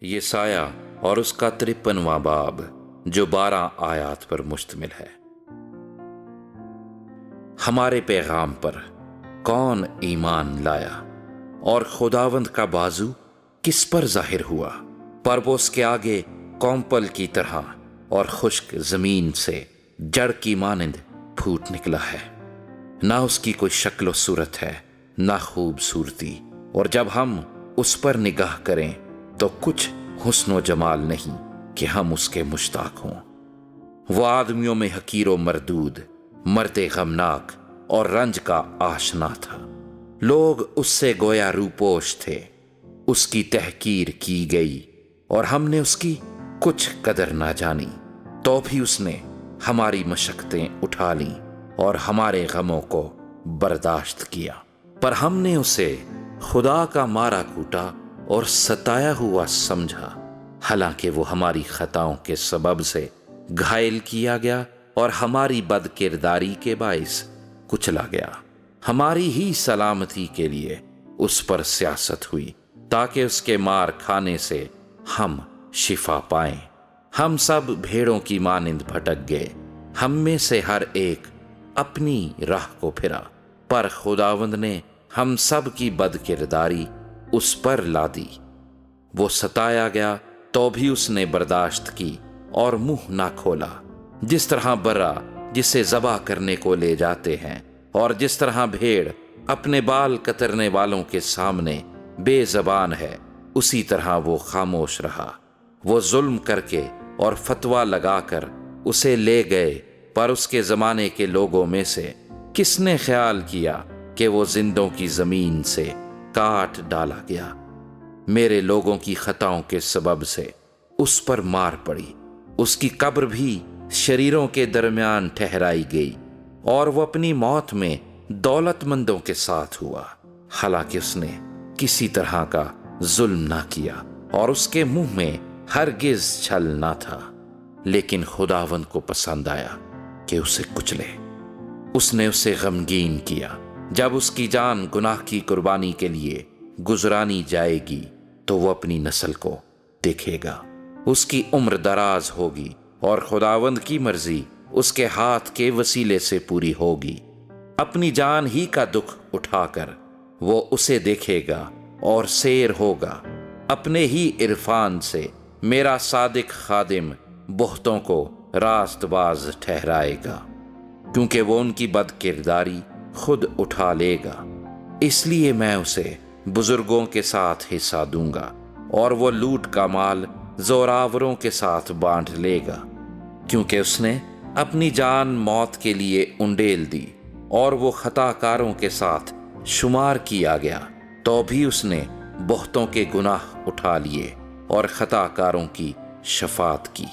یہ سایہ اور اس کا 53واں باب جو 12 آیات پر مشتمل ہے۔ ہمارے پیغام پر کون ایمان لایا اور خداوند کا بازو کس پر ظاہر ہوا؟ پر وہ اس کے آگے کومپل کی طرح اور خشک زمین سے جڑ کی مانند پھوٹ نکلا ہے، نہ اس کی کوئی شکل و صورت ہے نہ خوبصورتی، اور جب ہم اس پر نگاہ کریں تو کچھ حسن و جمال نہیں کہ ہم اس کے مشتاق ہوں۔ وہ آدمیوں میں حقیر و مردود، مرد غمناک اور رنج کا آشنا تھا۔ لوگ اس سے گویا روپوش تھے، اس کی تحقیر کی گئی اور ہم نے اس کی کچھ قدر نہ جانی۔ تو بھی اس نے ہماری مشقتیں اٹھا لیں اور ہمارے غموں کو برداشت کیا، پر ہم نے اسے خدا کا مارا کوٹا اور ستایا ہوا سمجھا، حالانکہ وہ ہماری خطاؤں کے سبب سے گھائل کیا گیا اور ہماری بد کرداری کے باعث کچلا گیا۔ ہماری ہی سلامتی کے لیے اس پر سیاست ہوئی تاکہ اس کے مار کھانے سے ہم شفا پائیں۔ ہم سب بھیڑوں کی مانند بھٹک گئے، ہم میں سے ہر ایک اپنی راہ کو پھرا، پر خداوند نے ہم سب کی بد کرداری اس پر لا دی۔ وہ ستایا گیا تو بھی اس نے برداشت کی اور منہ نہ کھولا، جس طرح برا جسے ذبح کرنے کو لے جاتے ہیں اور جس طرح بھیڑ اپنے بال کترنے والوں کے سامنے بے زبان ہے، اسی طرح وہ خاموش رہا۔ وہ ظلم کر کے اور فتویٰ لگا کر اسے لے گئے، پر اس کے زمانے کے لوگوں میں سے کس نے خیال کیا کہ وہ زندوں کی زمین سے کاٹ ڈالا گیا؟ میرے لوگوں کی خطاؤں کے سبب سے اس پر مار پڑی، اس کی قبر بھی شریروں کے درمیان ٹھہرائی گئی، اور وہ اپنی موت میں دولت مندوں کے ساتھ ہوا، حالانکہ اس نے کسی طرح کا ظلم نہ کیا اور اس کے منہ میں ہرگز چھل نہ تھا۔ لیکن خداوند کو پسند آیا کہ اسے کچلے، اس نے اسے غمگین کیا۔ جب اس کی جان گناہ کی قربانی کے لیے گزرانی جائے گی تو وہ اپنی نسل کو دیکھے گا، اس کی عمر دراز ہوگی اور خداوند کی مرضی اس کے ہاتھ کے وسیلے سے پوری ہوگی۔ اپنی جان ہی کا دکھ اٹھا کر وہ اسے دیکھے گا اور سیر ہوگا۔ اپنے ہی عرفان سے میرا صادق خادم بہتوں کو راست باز ٹھہرائے گا، کیونکہ وہ ان کی بد کرداری خود اٹھا لے گا۔ اس لیے میں اسے بزرگوں کے ساتھ حصہ دوں گا اور وہ لوٹ کا مال زوراوروں کے ساتھ بانٹ لے گا، کیونکہ اس نے اپنی جان موت کے لیے انڈیل دی اور وہ خطا کاروں کے ساتھ شمار کیا گیا، تو بھی اس نے بہتوں کے گناہ اٹھا لیے اور خطا کاروں کی شفاعت کی۔